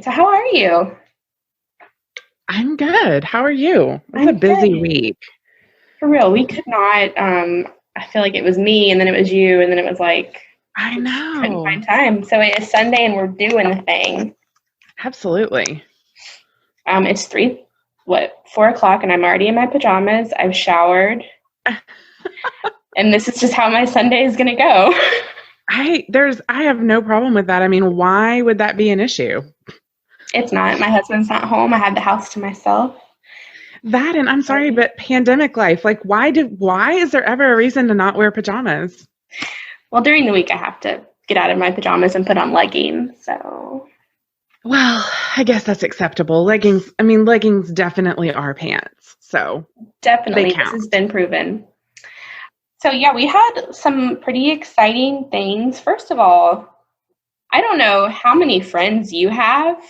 right. So how are you? I'm good. How are you? It's a I'm busy good. week. For real, we could not, I feel like it was me and then it was you and then it was like, I we just couldn't know. find time. So it is Sunday and we're doing the thing. Absolutely. It's 4 o'clock and I'm already in my pajamas. I've showered and this is just how my Sunday is going to go. I have no problem with that. I mean, why would that be an issue? It's not. My husband's not home. I had the house to myself. That and I'm sorry, but pandemic life, like why is there ever a reason to not wear pajamas? Well, during the week I have to get out of my pajamas and put on leggings. So Well, I guess that's acceptable. Leggings definitely are pants. So they definitely, this count. has been proven. So yeah, we had some pretty exciting things. First of all, I don't know how many friends you have,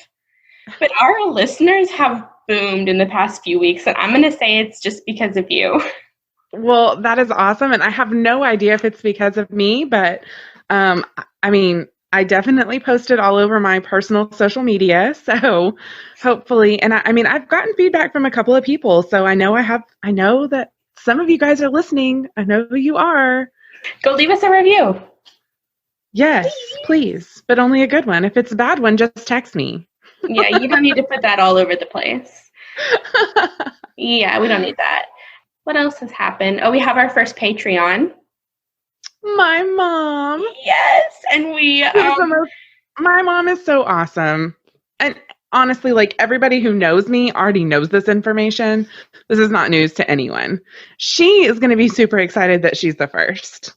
but our listeners have boomed in the past few weeks, and I'm going to say it's just because of you. Well, that is awesome. And I have no idea if it's because of me, but um, I definitely posted all over my personal social media. So hopefully, and I've gotten feedback from a couple of people. So I know that some of you guys are listening. I know who you are. Go leave us a review. Yes, please, but only a good one. If it's a bad one, just text me. Yeah, you don't need to put that all over the place. Yeah, we don't need that. What else has happened? Oh, we have our first Patreon. My mom. Yes, and My mom is so awesome. And honestly, like everybody who knows me already knows this information. This is not news to anyone. She is going to be super excited that she's the first.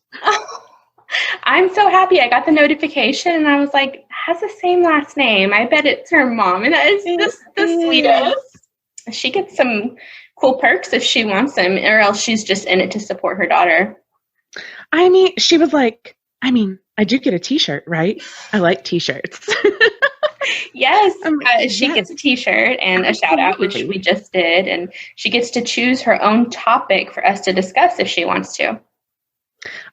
I'm so happy. I got the notification and I was like, has the same last name. I bet it's her mom. And that is just the sweetest. She gets some cool perks if she wants them, or else she's just in it to support her daughter. She was like, I do get a t-shirt, right? I like t-shirts. Yes, she yes, gets a t-shirt and a shout out, which we just did. And she gets to choose her own topic for us to discuss if she wants to.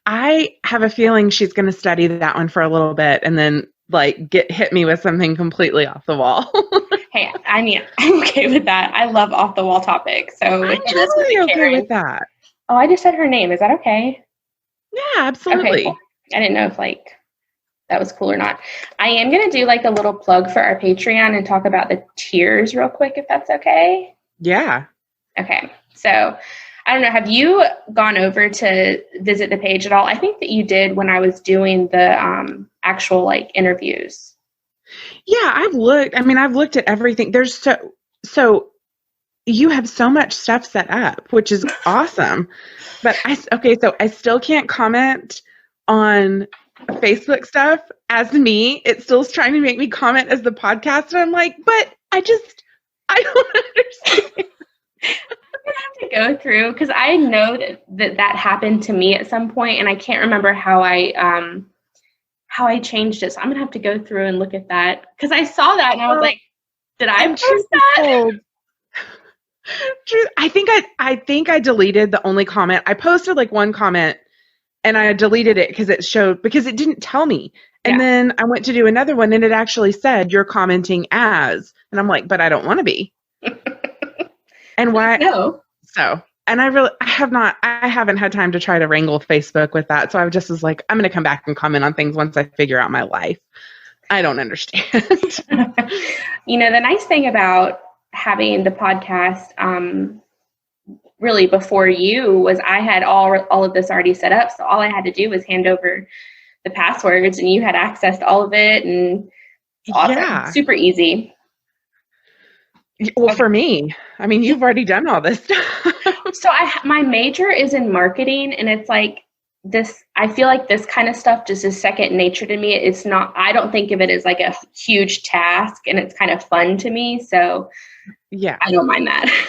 I have a feeling she's going to study that one for a little bit and then hit me with something completely off the wall. Hey, I'm okay with that. I love off the wall topics. So I'm totally okay with that. Oh, I just said her name. Is that okay? Yeah, absolutely. Okay, cool. I didn't know if that was cool or not. I am going to do a little plug for our Patreon and talk about the tiers real quick, if that's okay. Yeah. Okay. So I don't know. Have you gone over to visit the page at all? I think that you did when I was doing the actual interviews. Yeah, I've looked at everything. There's so you have so much stuff set up, which is awesome. But so I still can't comment on Facebook stuff as me. It still is trying to make me comment as the podcast. And I'm like, but I don't understand. I have to go through because I know that happened to me at some point, and I can't remember how I changed it. So I'm gonna have to go through and look at that because I saw that and I was like, did I post that? I think I deleted the only comment. I posted one comment and I deleted it because it didn't tell me. And then I went to do another one and it actually said you're commenting as, and I'm like, but I don't want to be. And why? No. So, and I haven't had time to try to wrangle Facebook with that. So I just was like, I'm going to come back and comment on things once I figure out my life. I don't understand. The nice thing about having the podcast really before you was I had all of this already set up. So all I had to do was hand over the passwords and you had access to all of it, and awesome. Yeah. Super easy. Well, for me, you've already done all this stuff. So my major is in marketing, and it's this, I feel like this kind of stuff just is second nature to me. It's not, I don't think of it as a huge task, and it's kind of fun to me. So yeah, I don't mind that.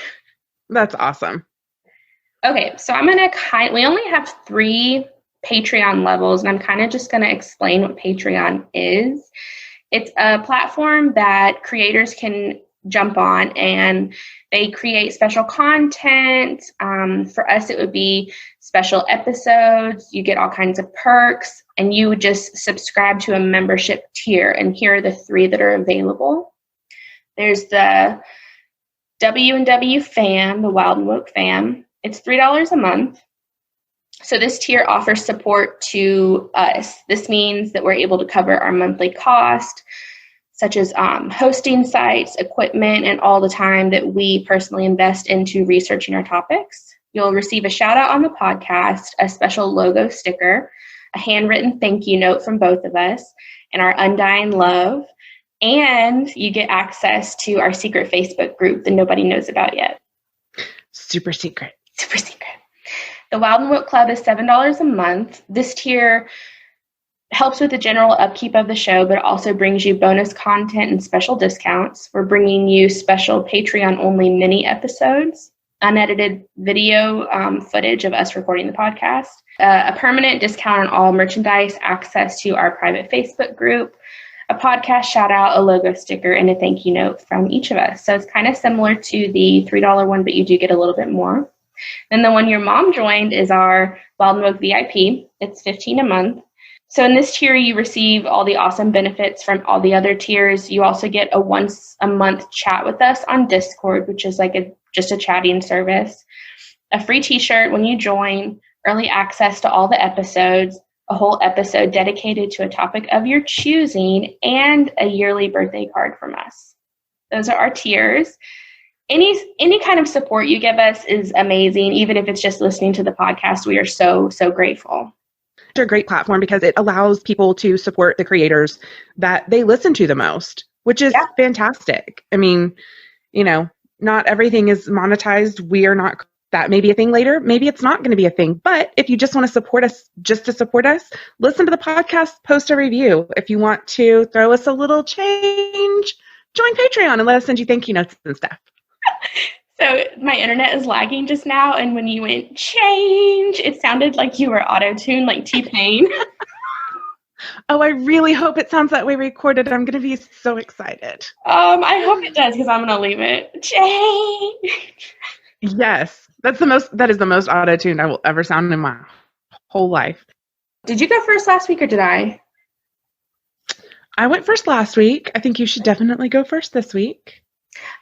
That's awesome. Okay. So we only have 3 Patreon levels, and I'm kind of just going to explain what Patreon is. It's a platform that creators can jump on and they create special content. For us, it would be special episodes. You get all kinds of perks, and you would just subscribe to a membership tier. And here are the 3 that are available. There's the W&W fam, the Wild and Woke fam. It's $3 a month. So this tier offers support to us. This means that we're able to cover our monthly cost, such as hosting sites, equipment, and all the time that we personally invest into researching our topics. You'll receive a shout out on the podcast, a special logo sticker, a handwritten thank you note from both of us, and our undying love. And you get access to our secret Facebook group that nobody knows about yet. Super secret. Super secret. The Wild and Woke Club is $7 a month. This tier helps with the general upkeep of the show, but also brings you bonus content and special discounts. We're bringing you special Patreon-only mini episodes, unedited video footage of us recording the podcast, a permanent discount on all merchandise, access to our private Facebook group, a podcast shout-out, a logo sticker, and a thank you note from each of us. So it's kind of similar to the $3 one, but you do get a little bit more. Then the one your mom joined is our Wild and Woke VIP. It's $15 a month. So in this tier, you receive all the awesome benefits from all the other tiers. You also get a once a month chat with us on Discord, which is like just a chatting service, a free t-shirt when you join, early access to all the episodes, a whole episode dedicated to a topic of your choosing, and a yearly birthday card from us. Those are our tiers. Any kind of support you give us is amazing. Even if it's just listening to the podcast, we are so, so grateful. It's a great platform because it allows people to support the creators that they listen to the most, which is fantastic. I mean, not everything is monetized. We are not, that may be a thing later. Maybe it's not going to be a thing. But if you just want to support us, just to support us, listen to the podcast, post a review. If you want to throw us a little change, join Patreon and let us send you thank you notes and stuff. So my internet is lagging just now, and when you went change, it sounded like you were auto-tuned like T-Pain. Oh, I really hope it sounds that way recorded. I'm going to be so excited. I hope it does, because I'm going to leave it. Change. Yes, that is the most auto-tuned I will ever sound in my whole life. Did you go first last week, or did I? I went first last week. I think you should definitely go first this week.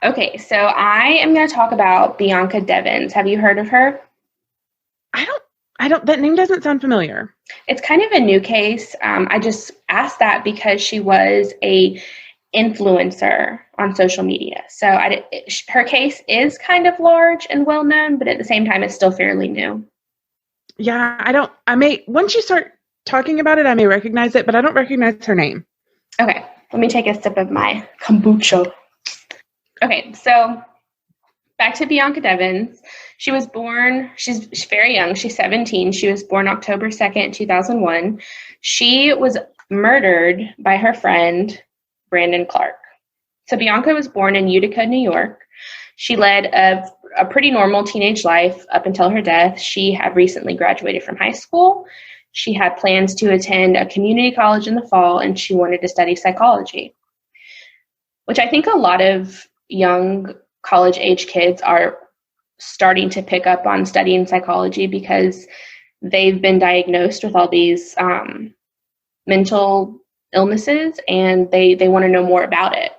Okay, so I am going to talk about Bianca Devins. Have you heard of her? I don't, that name doesn't sound familiar. It's kind of a new case. I just asked that because she was a influencer on social media. So her case is kind of large and well known, but at the same time, it's still fairly new. Yeah, once you start talking about it, I may recognize it, but I don't recognize her name. Okay, let me take a sip of my kombucha. Okay, so back to Bianca Devins. She was born, she's very young, she's 17. She was born October 2nd, 2001. She was murdered by her friend, Brandon Clark. So Bianca was born in Utica, New York. She led a pretty normal teenage life up until her death. She had recently graduated from high school. She had plans to attend a community college in the fall, and she wanted to study psychology, which I think a lot of young college-age kids are starting to pick up on studying psychology because they've been diagnosed with all these mental illnesses, and they want to know more about it,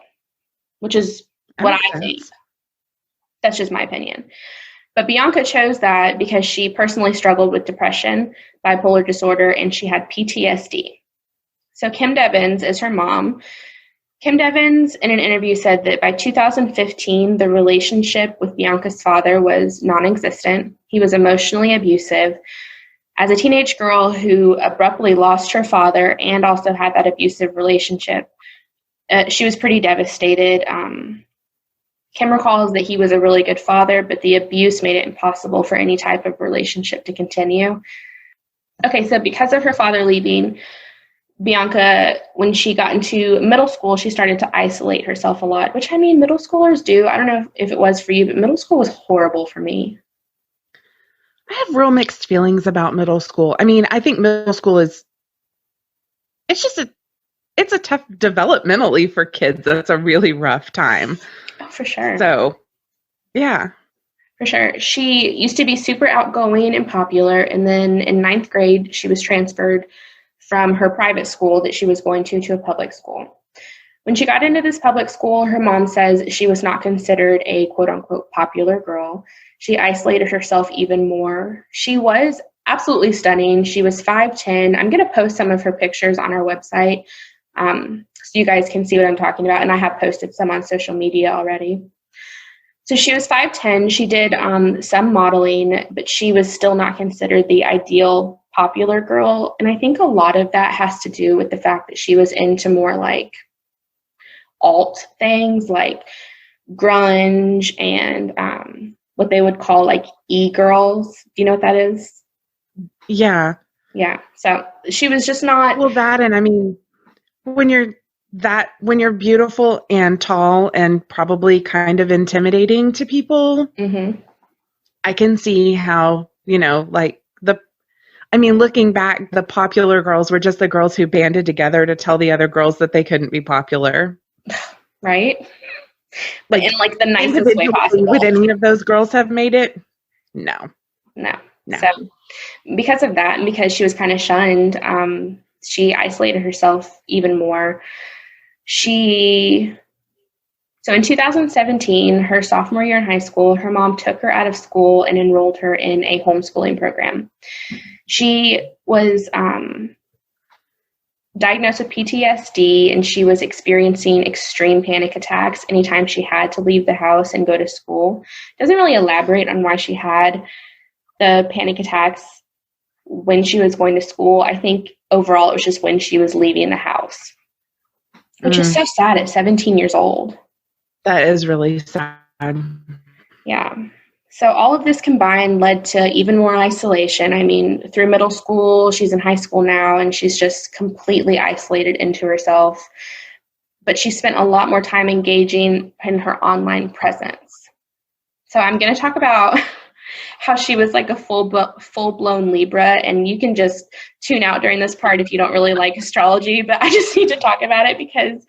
which is what I think. That's just my opinion. But Bianca chose that because she personally struggled with depression, bipolar disorder, and she had PTSD. So Kim Devins is her mom. Kim Devins, in an interview, said that by 2015, the relationship with Bianca's father was non-existent. He was emotionally abusive. As a teenage girl who abruptly lost her father and also had that abusive relationship, she was pretty devastated. Kim recalls that he was a really good father, but the abuse made it impossible for any type of relationship to continue. Okay, so because of her father leaving, Bianca, when she got into middle school, she started to isolate herself a lot, which, I mean, middle schoolers do. I don't know if it was for you, but middle school was horrible for me. I have real mixed feelings about middle school. I mean, I think middle school it's a tough developmentally for kids. It's a really rough time. Oh, for sure. So, yeah. For sure. She used to be super outgoing and popular, and then in 9th grade, she was transferred from her private school that she was going to a public school. When she got into this public school, her mom says she was not considered a quote unquote popular girl. She isolated herself even more. She was absolutely stunning. She was 5'10". I'm going to post some of her pictures on our website so you guys can see what I'm talking about. And I have posted some on social media already. So she was 5'10". She did some modeling, but she was still not considered the ideal popular girl. And I think a lot of that has to do with the fact that she was into more like alt things like grunge and what they would call like e-girls. Do you know what that is? Yeah. Yeah. So she was just not. Well, that, and I mean, when you're beautiful and tall and probably kind of intimidating to people, I can see how, looking back, the popular girls were just the girls who banded together to tell the other girls that they couldn't be popular. Right? But in like the nicest way possible. Would any of those girls have made it? No. So because of that, and because she was kind of shunned, she isolated herself even more. So in 2017, her sophomore year in high school, her mom took her out of school and enrolled her in a homeschooling program. She was diagnosed with PTSD, and she was experiencing extreme panic attacks anytime she had to leave the house and go to school. Doesn't really elaborate on why she had the panic attacks when she was going to school. I think overall it was just when she was leaving the house, which is so sad at 17 years old. That is really sad. Yeah. So all of this combined led to even more isolation. I mean, through middle school, she's in high school now, and she's just completely isolated into herself. But she spent a lot more time engaging in her online presence. So I'm going to talk about how she was like a full-blown Libra, and you can just tune out during this part if you don't really like astrology, but I just need to talk about it because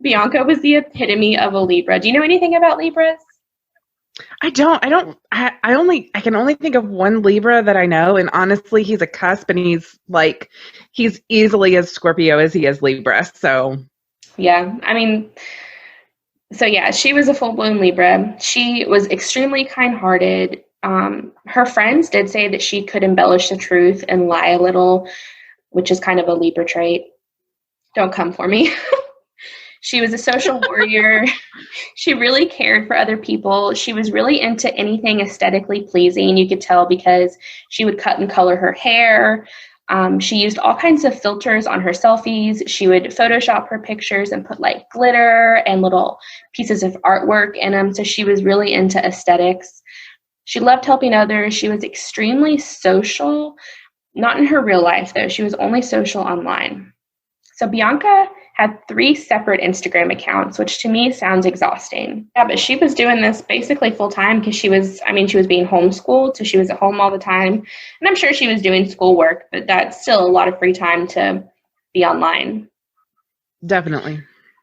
Bianca was the epitome of a Libra. Do you know anything about Libras? I can only think of one Libra that I know, and honestly, he's a cusp, and he's easily as Scorpio as he is Libra, so. Yeah, I mean, so yeah, she was a full-blown Libra. She was extremely kind-hearted. Her friends did say that she could embellish the truth and lie a little, which is kind of a Libra trait. Don't come for me. She was a social warrior. She really cared for other people. She was really into anything aesthetically pleasing. You could tell because she would cut and color her hair. She used all kinds of filters on her selfies. She would Photoshop her pictures and put like glitter and little pieces of artwork in them. So she was really into aesthetics. She loved helping others. She was extremely social, not in her real life though. She was only social online. So Bianca had 3 separate Instagram accounts, which to me sounds exhausting. Yeah, but she was doing this basically full time because she was being homeschooled, so she was at home all the time. And I'm sure she was doing schoolwork, but that's still a lot of free time to be online. Definitely.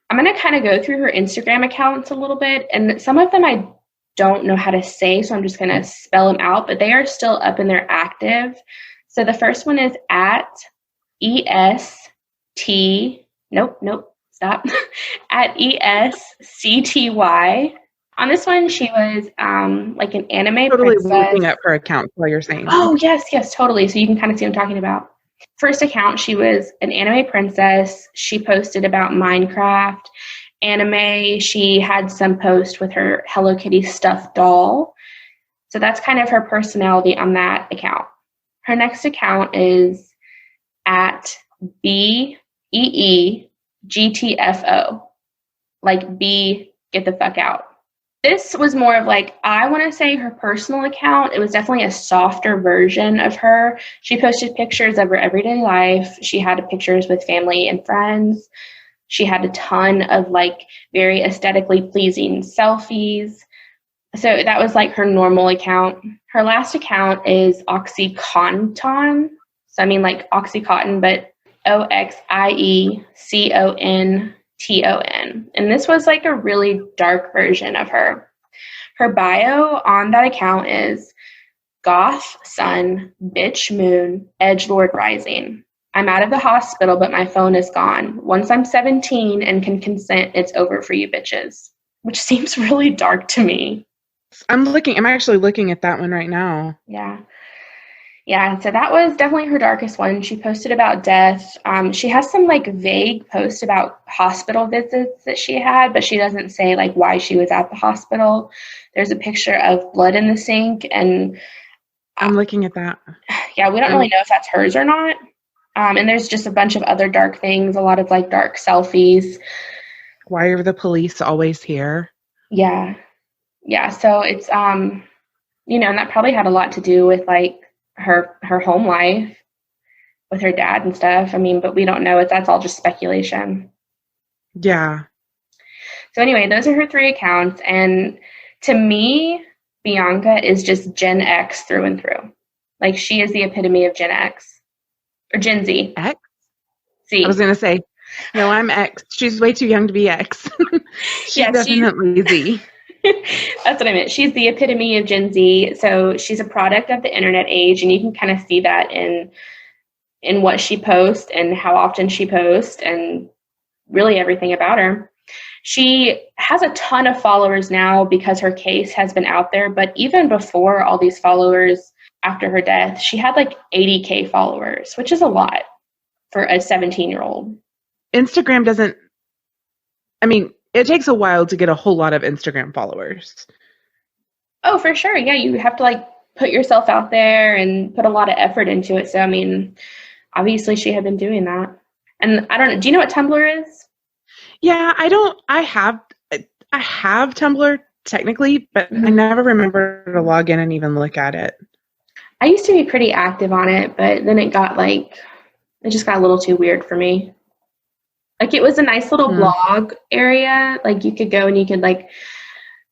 I'm going to kind of go through her Instagram accounts a little bit, and some of them I don't know how to say, so I'm just going to spell them out, but they are still up and they're active. So the first one is at at ESCTY. On this one, she was like an anime totally princess. Looking up her account while you're saying. Oh, yes, totally. So you can kind of see what I'm talking about. First account, she was an anime princess. She posted about Minecraft, anime. She had some post with her Hello Kitty stuffed doll. So that's kind of her personality on that account. Her next account is at BEEGTFO, like B, get the fuck out. This was more of like, I want to say her personal account. It was definitely a softer version of her. She posted pictures of her everyday life. She had pictures with family and friends. She had a ton of like very aesthetically pleasing selfies. So that was like her normal account. Her last account is Oxycontin. So I mean like Oxycontin, but OXIECONTON. And this was like a really dark version of her. Her bio on that account is goth sun, bitch moon, edgelord rising. I'm out of the hospital, but my phone is gone. Once I'm 17 and can consent, it's over for you bitches. Which seems really dark to me. I'm actually looking at that one right now. Yeah. Yeah, so that was definitely her darkest one. She posted about death. She has some like vague posts about hospital visits that she had, but she doesn't say like why she was at the hospital. There's a picture of blood in the sink, and I'm looking at that. Yeah, we don't really know if that's hers or not. And there's just a bunch of other dark things, a lot of like dark selfies. Why are the police always here? Yeah. Yeah, so it's you know, and that probably had a lot to do with like her home life with her dad and stuff. I mean, but we don't know it. That's all just speculation. Yeah. So anyway, those are her 3 accounts, and to me, Bianca is just Gen X through and through. Like, she is the epitome of Gen X or Gen Z. X? Z. I was gonna say, no, I'm X. She's way too young to be X. She's definitely Z. That's what I meant. She's the epitome of Gen Z. So she's a product of the internet age, and you can kind of see that in what she posts and how often she posts and really everything about her. She has a ton of followers now because her case has been out there, but even before all these followers after her death, she had like 80K followers, which is a lot for a 17-year-old. Instagram doesn't, I mean, it takes a while to get a whole lot of Instagram followers. Oh, for sure. Yeah, you have to like put yourself out there and put a lot of effort into it. So, I mean, obviously she had been doing that. And I don't know, do you know what Tumblr is? Yeah, I have Tumblr technically, but I never remember to log in and even look at it. I used to be pretty active on it, but then it just got a little too weird for me. Like, it was a nice little blog area. Like, you could go and you could like,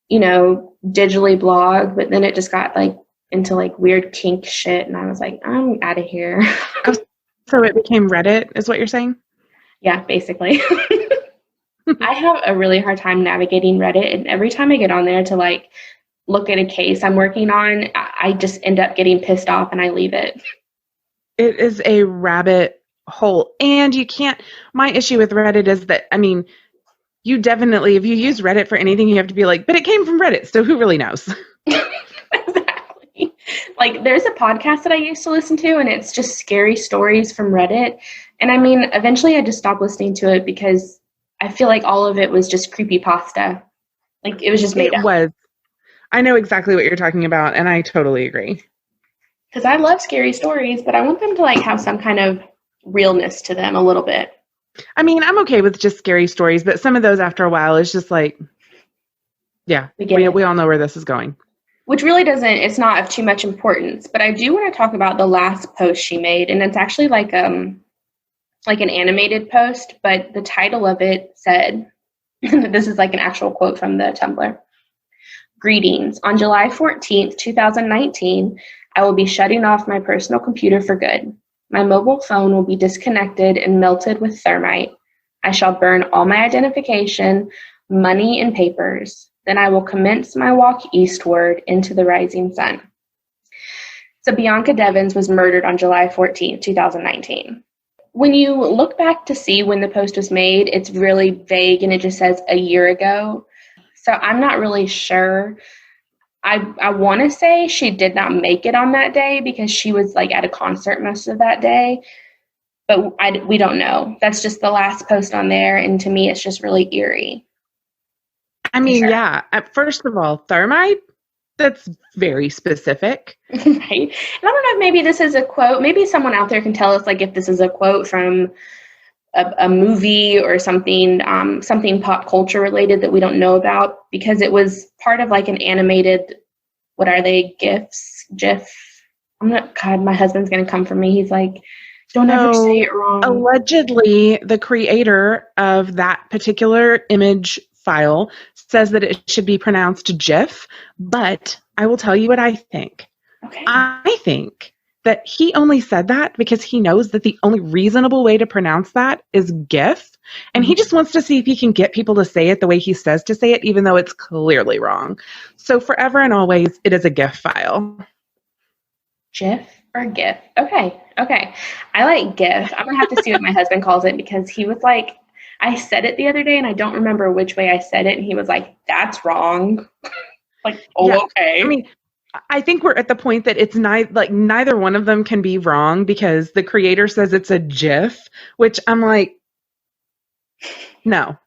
you know, digitally blog, but then it just got like into like weird kink shit, and I was like, I'm out of here. So it became Reddit, is what you're saying? Yeah, basically. I have a really hard time navigating Reddit, and every time I get on there to like look at a case I'm working on, I just end up getting pissed off and I leave it. It is a rabbit hole, and you can't. My issue with Reddit is that, I mean, you definitely, if you use Reddit for anything, you have to be like, but it came from Reddit, so who really knows? Exactly. Like, there's a podcast that I used to listen to, and it's just scary stories from Reddit. And I mean, eventually I just stopped listening to it because I feel like all of it was just creepypasta. Like, it was just made up. It was. I know exactly what you're talking about, and I totally agree. Because I love scary stories, but I want them to like have some kind of realness to them a little bit. I mean, I'm okay with just scary stories, but some of those after a while is just like, yeah, we all know where this is going. Which really it's not of too much importance. But I do want to talk about the last post she made, and it's actually like an animated post, but the title of it said, this is like an actual quote from the Tumblr. Greetings. On July 14th, 2019, I will be shutting off my personal computer for good. My mobile phone will be disconnected and melted with thermite. I shall burn all my identification, money, and papers. Then I will commence my walk eastward into the rising sun. So Bianca Devins was murdered on July 14th, 2019. When you look back to see when the post was made, it's really vague and it just says a year ago. So I'm not really sure. I want to say she did not make it on that day because she was like at a concert most of that day, but we don't know. That's just the last post on there, and to me, it's just really eerie. I mean, yeah. First of all, thermite, that's very specific. Right? And I don't know if maybe this is a quote. Maybe someone out there can tell us like if this is a quote from a movie or something, something pop culture related that we don't know about, because it was part of like an animated, what are they, GIF? God, my husband's going to come for me. He's like, don't ever say it wrong. Allegedly, the creator of that particular image file says that it should be pronounced GIF, but I will tell you what I think. Okay. I think that he only said that because he knows that the only reasonable way to pronounce that is GIF, and he just wants to see if he can get people to say it the way he says to say it, even though it's clearly wrong. So forever and always, it is a GIF file. GIF? Or GIF. Okay. Okay. I like GIF. I'm going to have to see what my husband calls it because he was like, I said it the other day and I don't remember which way I said it. And he was like, that's wrong. Like, Yeah. oh, okay. I mean, I think we're at the point that it's neither one of them can be wrong because the creator says it's a GIF, which I'm like, no.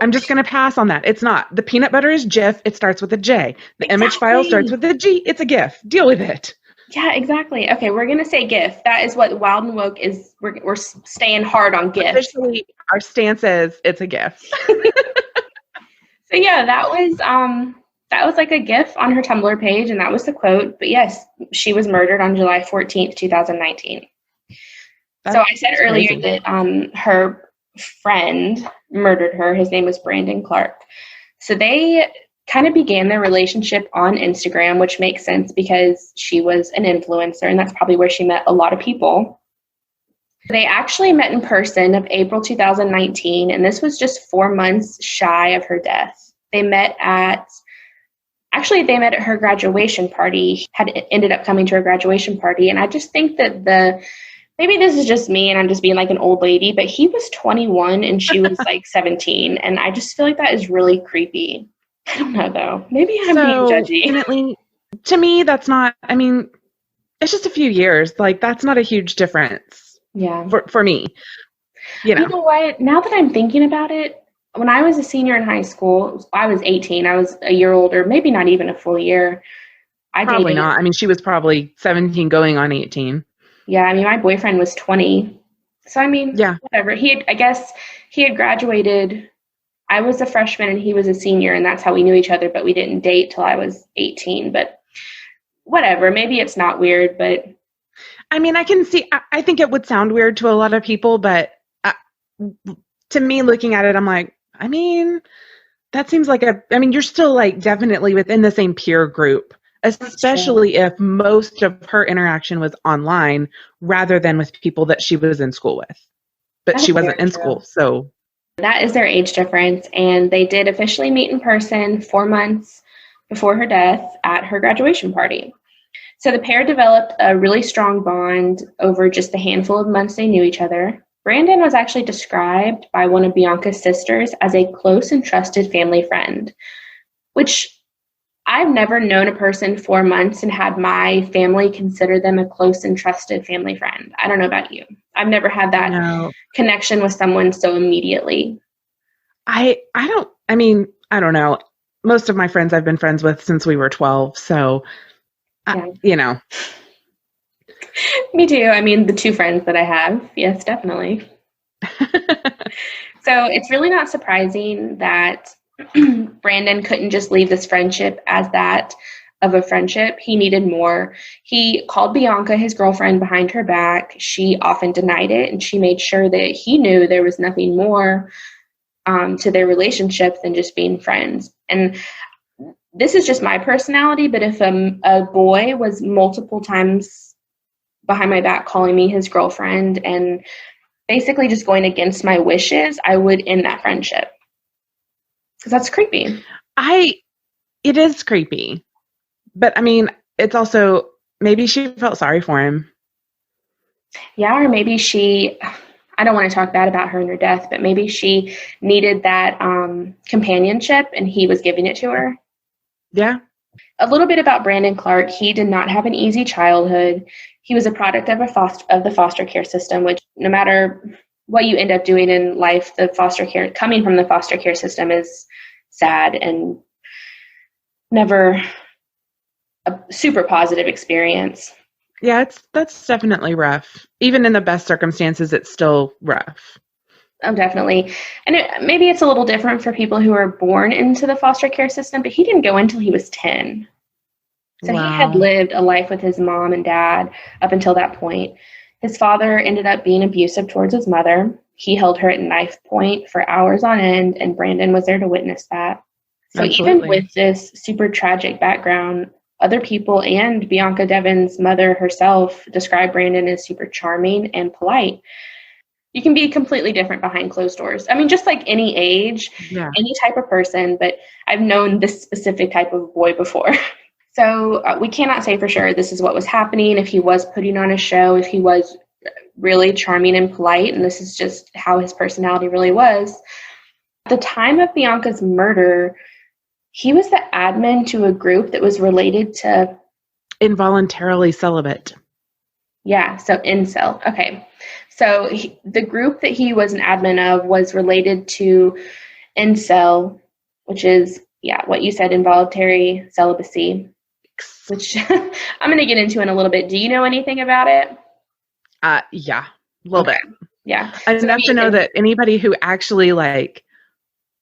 I'm just going to pass on that. It's not. The peanut butter is GIF. It starts with a J. The image file starts with a G. It's a GIF. Deal with it. Yeah, exactly. Okay, we're going to say GIF. That is what Wild and Woke is. We're staying hard on GIF. Officially, our stance is it's a GIF. So yeah, that was like a GIF on her Tumblr page, and that was the quote. But yes, she was murdered on July 14th, 2019. So I said earlier crazy. that her friend murdered her. His name was Brandon Clark. So they kind of began their relationship on Instagram, which makes sense because she was an influencer, and that's probably where she met a lot of people. They actually met in person of April 2019, and this was just 4 months shy of her death. They met at her graduation party, had ended up coming to her graduation party, and I just think that maybe this is just me and I'm just being like an old lady, but he was 21 and she was like 17, and I just feel like that is really creepy. I don't know, though. Maybe I'm being judgy. Ultimately, to me, that's not, I mean, it's just a few years. Like, that's not a huge difference. Yeah. For me. You know what? Now that I'm thinking about it, when I was a senior in high school, I was 18. I was a year older, maybe not even a full year. Probably not. I mean, she was probably 17 going on 18. Yeah, I mean, my boyfriend was 20. So, I mean, yeah, whatever. I guess he had graduated. I was a freshman and he was a senior, and that's how we knew each other, but we didn't date till I was 18. But whatever. Maybe it's not weird, but I mean, I can see, I think it would sound weird to a lot of people, but to me, looking at it, I'm like, I mean, that seems like you're still like definitely within the same peer group, especially if most of her interaction was online rather than with people that she was in school with. But she wasn't in school, so. That is their age difference, and they did officially meet in person 4 months before her death at her graduation party. So the pair developed a really strong bond over just the handful of months they knew each other. Brandon was actually described by one of Bianca's sisters as a close and trusted family friend, which I've never known a person 4 months and had my family consider them a close and trusted family friend. I don't know about you. I've never had that connection with someone so immediately. I don't know. Most of my friends I've been friends with since we were 12, so, you know. Me too. I mean, the two friends that I have, yes, definitely. So it's really not surprising that Brandon couldn't just leave this friendship as that of a friendship. He needed more. He called Bianca his girlfriend behind her back. She often denied it, and she made sure that he knew there was nothing more to their relationship than just being friends. And this is just my personality, but if a boy was multiple times behind my back calling me his girlfriend and basically just going against my wishes, I would end that friendship. Because that's creepy. It is creepy. But I mean, it's also, maybe she felt sorry for him. Yeah, or maybe I don't want to talk bad about her and her death, but maybe she needed that companionship and he was giving it to her. Yeah. A little bit about Brandon Clark. He did not have an easy childhood. He was a product of the foster care system, which no matter what you end up doing in life, coming from the foster care system is sad and never a super positive experience. Yeah, that's definitely rough. Even in the best circumstances, it's still rough. Oh, definitely. And maybe it's a little different for people who are born into the foster care system, but he didn't go until he was 10. So He had lived a life with his mom and dad up until that point. His father ended up being abusive towards his mother. He held her at knife point for hours on end, and Brandon was there to witness that. So Absolutely. Even with this super tragic background, other people and Bianca Devins' mother herself described Brandon as super charming and polite. You can be completely different behind closed doors. I mean, just like any age, any type of person, but I've known this specific type of boy before. So we cannot say for sure this is what was happening, if he was putting on a show, if he was really charming and polite, and this is just how his personality really was. At the time of Bianca's murder, he was the admin to a group that was related to involuntarily celibate. Yeah, so incel. Okay. So the group that he was an admin of was related to incel, which is, what you said, involuntary celibacy, which I'm going to get into in a little bit. Do you know anything about it? Yeah, a little bit. Yeah. Enough to know that anybody who actually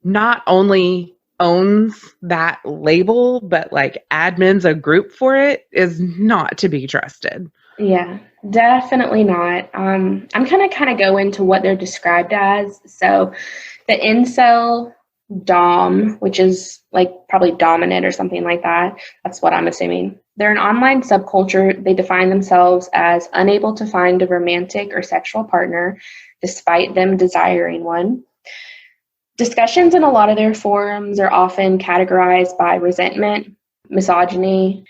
not only owns that label, but admins a group for it is not to be trusted. Yeah, definitely not. I'm going to kind of go into what they're described as. So the incel dom, which is probably dominant or something like that. That's what I'm assuming. They're an online subculture. They define themselves as unable to find a romantic or sexual partner despite them desiring one. Discussions in a lot of their forums are often categorized by resentment, misogyny,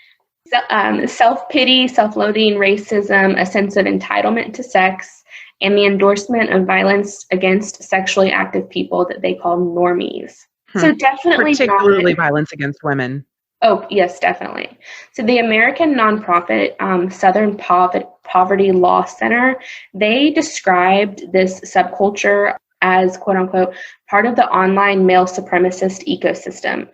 self-pity, self-loathing, racism, a sense of entitlement to sex, and the endorsement of violence against sexually active people that they call normies. So definitely particularly violence against women. Oh, yes, definitely. So the American nonprofit Southern Poverty Law Center, they described this subculture as, quote unquote, part of the online male supremacist ecosystem.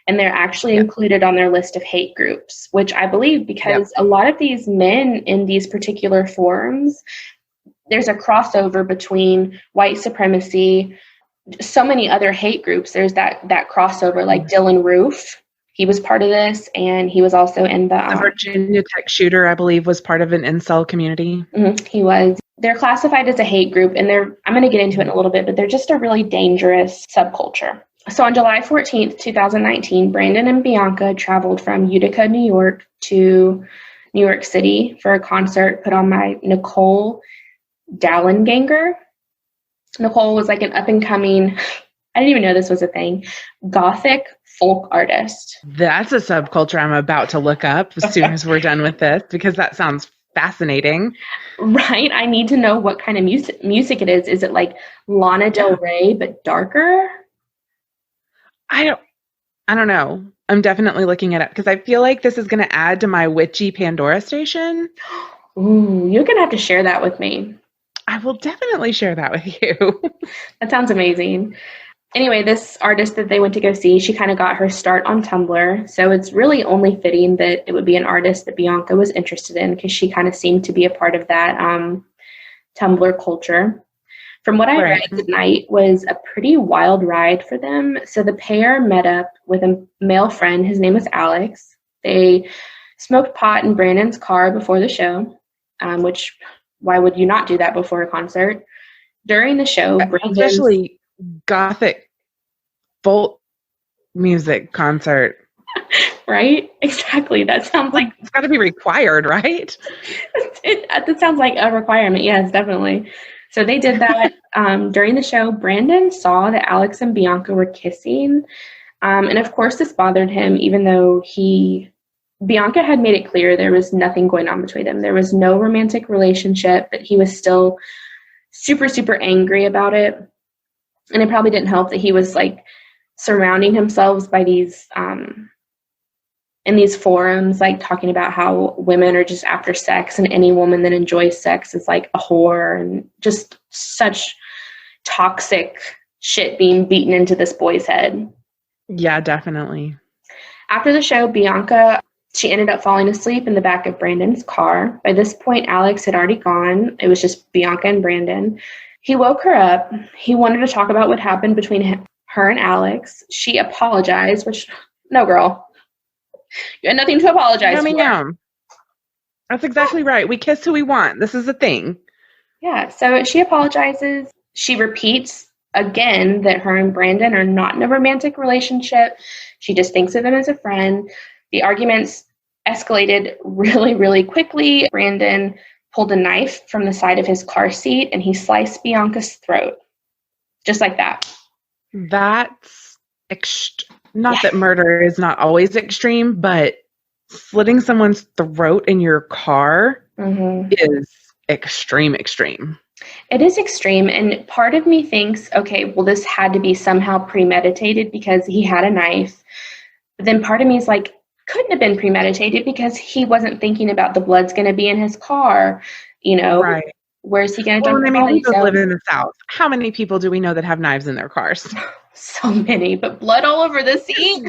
And they're actually included on their list of hate groups, which I believe because a lot of these men in these particular forums, there's a crossover between white supremacy, so many other hate groups. There's that crossover, like Dylan Roof. He was part of this, and he was also in the Virginia Tech shooter, I believe, was part of an incel community. He was. They're classified as a hate group, and I'm going to get into it in a little bit, but they're just a really dangerous subculture. So on July 14th, 2019, Brandon and Bianca traveled from Utica, New York to New York City for a concert put on by Nicole Dallenganger. Nicole was an up-and-coming, I didn't even know this was a thing, Gothic folk artist. That's a subculture I'm about to look up as soon as we're done with this, because that sounds fascinating. Right? I need to know what kind of music it is. Is it like Lana Del Rey, but darker? I don't know. I'm definitely looking it up because I feel like this is going to add to my witchy Pandora station. Ooh, you're going to have to share that with me. I will definitely share that with you. That sounds amazing. Anyway, this artist that they went to go see, she kind of got her start on Tumblr. So it's really only fitting that it would be an artist that Bianca was interested in because she kind of seemed to be a part of that Tumblr culture. From what I read, the night was a pretty wild ride for them. So the pair met up with a male friend. His name was Alex. They smoked pot in Brandon's car before the show, which why would you not do that before a concert? During the show, especially Gothic folk music concert. Right? Exactly. That sounds like it's got to be required, right? That sounds like a requirement. Yes, definitely. So they did that during the show. Brandon saw that Alex and Bianca were kissing. And of course, this bothered him, even though Bianca had made it clear there was nothing going on between them. There was no romantic relationship, but he was still super, super angry about it. And it probably didn't help that he was surrounding himself by these, in these forums, talking about how women are just after sex and any woman that enjoys sex is a whore, and just such toxic shit being beaten into this boy's head. Yeah, definitely. After the show, Bianca, she ended up falling asleep in the back of Brandon's car. By this point, Alex had already gone. It was just Bianca and Brandon. He woke her up. He wanted to talk about what happened between her and Alex. She apologized, which, no, girl. You had nothing to apologize for. Yeah. That's exactly right. We kiss who we want. This is a thing. Yeah, so she apologizes. She repeats again that her and Brandon are not in a romantic relationship. She just thinks of him as a friend. The arguments escalated really, really quickly. Brandon pulled a knife from the side of his car seat and he sliced Bianca's throat. Just like that. That's not that murder is not always extreme, but slitting someone's throat in your car Mm-hmm. is extreme. It is extreme. And part of me thinks, okay, well, this had to be somehow premeditated because he had a knife. But then part of me is like, couldn't have been premeditated because he wasn't thinking about the blood's going to be in his car. Right. Where's he going to Well, dump and I the mean, we body? both So, live in the South. How many people do we know that have knives in their cars? so many, but blood all over the seat.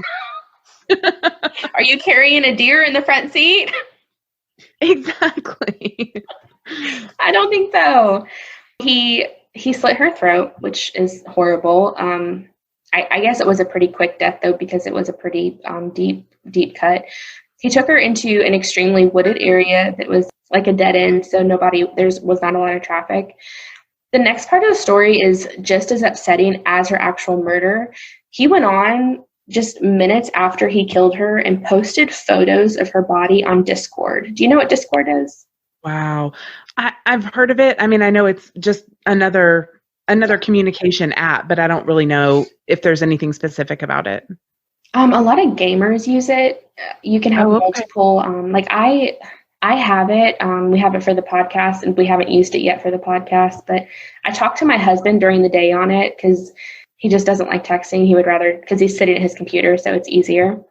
Are you carrying a deer in the front seat? Exactly. I don't think so. He slit her throat, which is horrible. I guess it was a pretty quick death though, because it was a pretty deep cut. He took her into an extremely wooded area that was like a dead end, so was not a lot of traffic. The next part of the story is just as upsetting as her actual murder. He went on just minutes after he killed her and posted photos of her body on Discord. Do you know what Discord is? Wow. I've heard of it. I mean, I know it's just another communication app, but I don't really know if there's anything specific about it. A lot of gamers use it. You can have multiple, like I have it. We have it for the podcast, and we haven't used it yet for the podcast. But I talked to my husband during the day on it because he just doesn't like texting. He would rather, because he's sitting at his computer, so it's easier.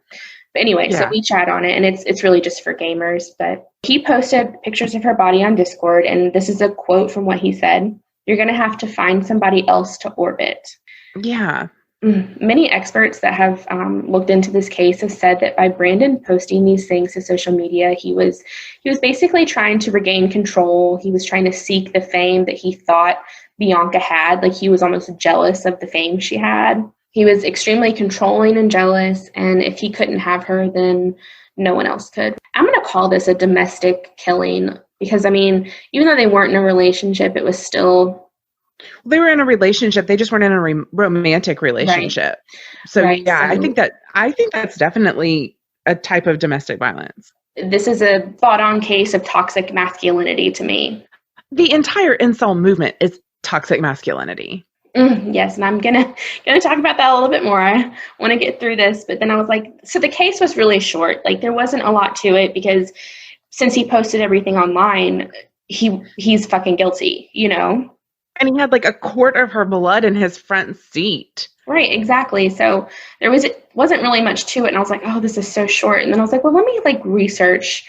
But anyway, So we chat on it, and it's really just for gamers. But he posted pictures of her body on Discord, and this is a quote from what he said: "You're going to have to find somebody else to orbit." Yeah. Many experts that have looked into this case have said that by Brandon posting these things to social media, he was basically trying to regain control. He was trying to seek the fame that he thought Bianca had. Like, he was almost jealous of the fame she had. He was extremely controlling and jealous, and if he couldn't have her, then no one else could. I'm going to call this a domestic killing because, I mean, even though they weren't in a relationship, it was still... They were in a relationship. They just weren't in a romantic relationship. Right. So yeah, I think that's definitely a type of domestic violence. This is a thought-on case of toxic masculinity to me. The entire incel movement is toxic masculinity. Yes, and I'm gonna talk about that a little bit more. I want to get through this, but then I was like, so the case was really short. Like, there wasn't a lot to it because since he posted everything online, he's fucking guilty, And he had like a quart of her blood in his front seat. Right, exactly. So wasn't really much to it. And I was like, oh, this is so short. And then I was like, well, let me like research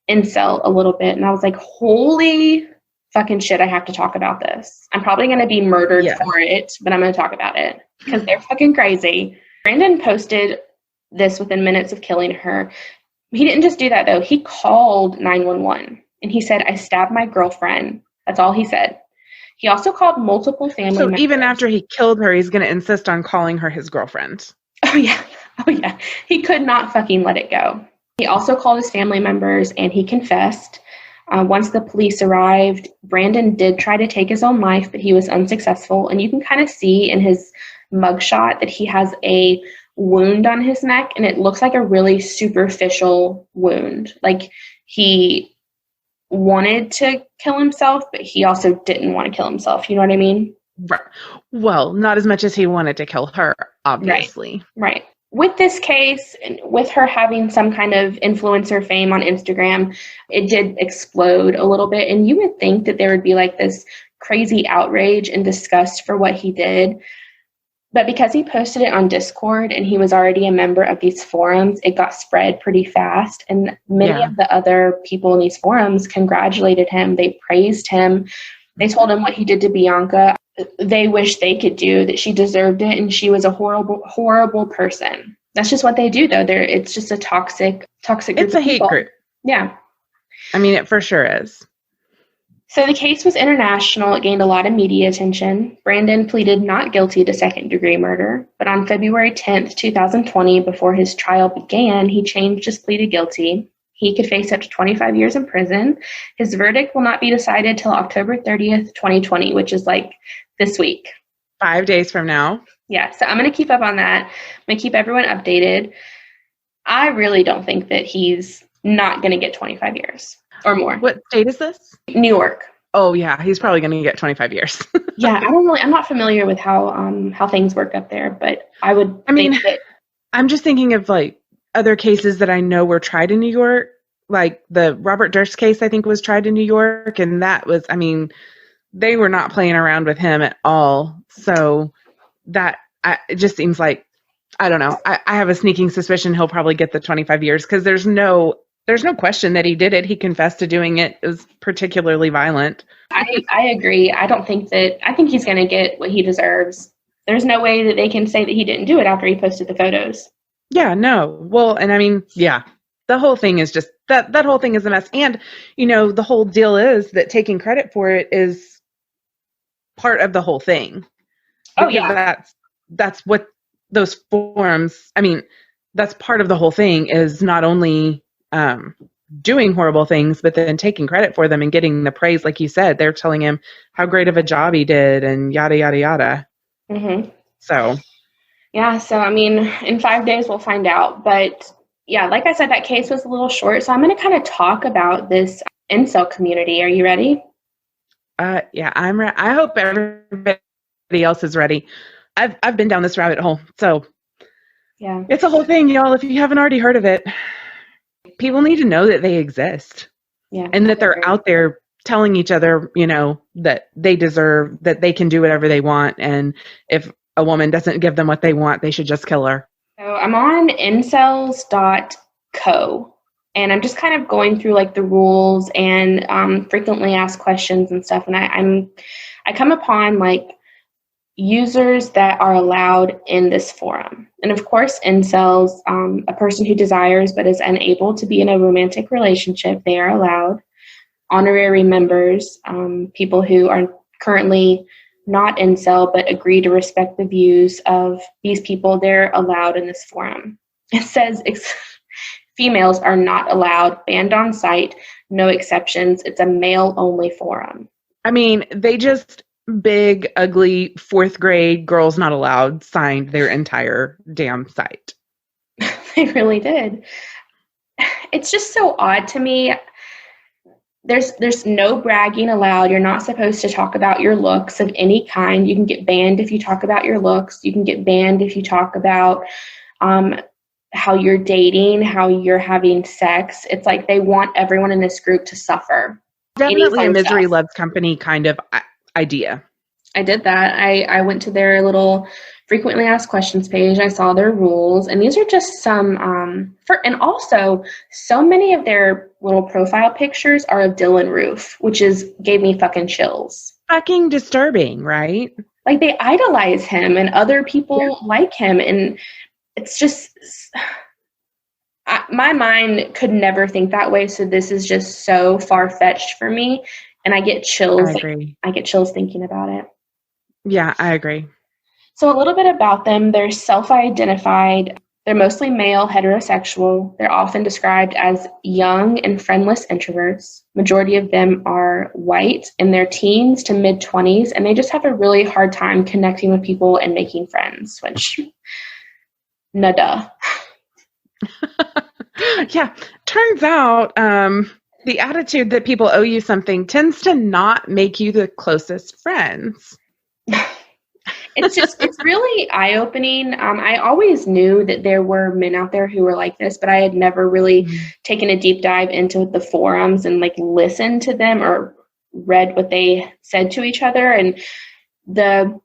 incel a little bit. And I was like, holy fucking shit, I have to talk about this. I'm probably going to be murdered for it, but I'm going to talk about it because they're fucking crazy. Brandon posted this within minutes of killing her. He didn't just do that though. He called 911 and he said, I stabbed my girlfriend. That's all he said. He also called multiple family members. So even after he killed her, he's going to insist on calling her his girlfriend. Oh, yeah. He could not fucking let it go. He also called his family members, and he confessed. Once the police arrived, Brandon did try to take his own life, but he was unsuccessful. And you can kind of see in his mugshot that he has a wound on his neck, and it looks like a really superficial wound. Like, he wanted to kill himself, but he also didn't want to kill himself. You know what I mean? Right. Well, not as much as he wanted to kill her, obviously. Right. With this case, and with her having some kind of influencer fame on Instagram, it did explode a little bit. And you would think that there would be like this crazy outrage and disgust for what he did. But because he posted it on Discord and he was already a member of these forums, it got spread pretty fast. And many of the other people in these forums congratulated him. They praised him. They told him what he did to Bianca. They wish they could do, that she deserved it, and she was a horrible, horrible person. That's just what they do, though. It's just a toxic group. It's a hate group. Yeah. I mean, it for sure is. So the case was international. It gained a lot of media attention. Brandon pleaded not guilty to second-degree murder, but on February 10th, 2020, before his trial began, he changed his plea to guilty. He could face up to 25 years in prison. His verdict will not be decided till October 30th, 2020, which is like this week. 5 days from now. Yeah, so I'm going to keep up on that. I'm going to keep everyone updated. I really don't think that he's not going to get 25 years or more. What state is this? New York. Oh, yeah, he's probably going to get 25 years. Yeah, I'm not familiar with how things work up there, but I mean, I'm just thinking of like other cases that I know were tried in New York, like the Robert Durst case, I think was tried in New York. And that was, I mean, they were not playing around with him at all. So it just seems like, I don't know. I have a sneaking suspicion he'll probably get the 25 years because there's no question that he did it. He confessed to doing it. It was particularly violent. I agree. I think he's going to get what he deserves. There's no way that they can say that he didn't do it after he posted the photos. Yeah, no. Well, and I mean, yeah, the whole thing is just that whole thing is a mess. And, the whole deal is that taking credit for it is part of the whole thing. Oh, yeah. That's what those forums, I mean, that's part of the whole thing is not only doing horrible things, but then taking credit for them and getting the praise. Like you said, they're telling him how great of a job he did and yada, yada, yada. Mm-hmm. So. Yeah, so I mean, in 5 days we'll find out. But yeah, like I said, that case was a little short. So I'm going to kind of talk about this incel community. Are you ready? Yeah, I'm ready. I hope everybody else is ready. I've been down this rabbit hole. So yeah, it's a whole thing, y'all. If you haven't already heard of it, people need to know that they exist. Yeah, and that they're out there telling each other, that they deserve, that they can do whatever they want. And if a woman doesn't give them what they want, they should just kill her. So I'm on incels.co, and I'm just kind of going through like the rules and frequently asked questions and stuff. And I come upon like users that are allowed in this forum. And of course, incels, a person who desires but is unable to be in a romantic relationship, they are allowed. Honorary members, people who are currently not incel but agree to respect the views of these people, they're allowed in this forum. It says females are not allowed, banned on site, no exceptions. It's a male-only forum. I mean, they just big, ugly, 4th grade girls not allowed signed their entire damn site. They really did. It's just so odd to me. There's no bragging allowed. You're not supposed to talk about your looks of any kind. You can get banned if you talk about your looks. You can get banned if you talk about how you're dating, how you're having sex. It's like they want everyone in this group to suffer. Definitely a misery loves company kind of idea. I did that. I went to their little frequently asked questions page. I saw their rules, and these are just some and also so many of their little profile pictures are of Dylan Roof, which gave me fucking chills. Fucking disturbing, right? Like they idolize him and other people like him, and it's just my mind could never think that way. So this is just so far-fetched for me, and I get chills. I agree. I get chills thinking about it. Yeah, I agree. So a little bit about them. They're self-identified. They're mostly male, heterosexual. They're often described as young and friendless introverts. Majority of them are white in their teens to mid-20s, and they just have a really hard time connecting with people and making friends, which, nada. Yeah, turns out the attitude that people owe you something tends to not make you the closest friends. It's really eye-opening. I always knew that there were men out there who were like this, but I had never really taken a deep dive into the forums and like listened to them or read what they said to each other and the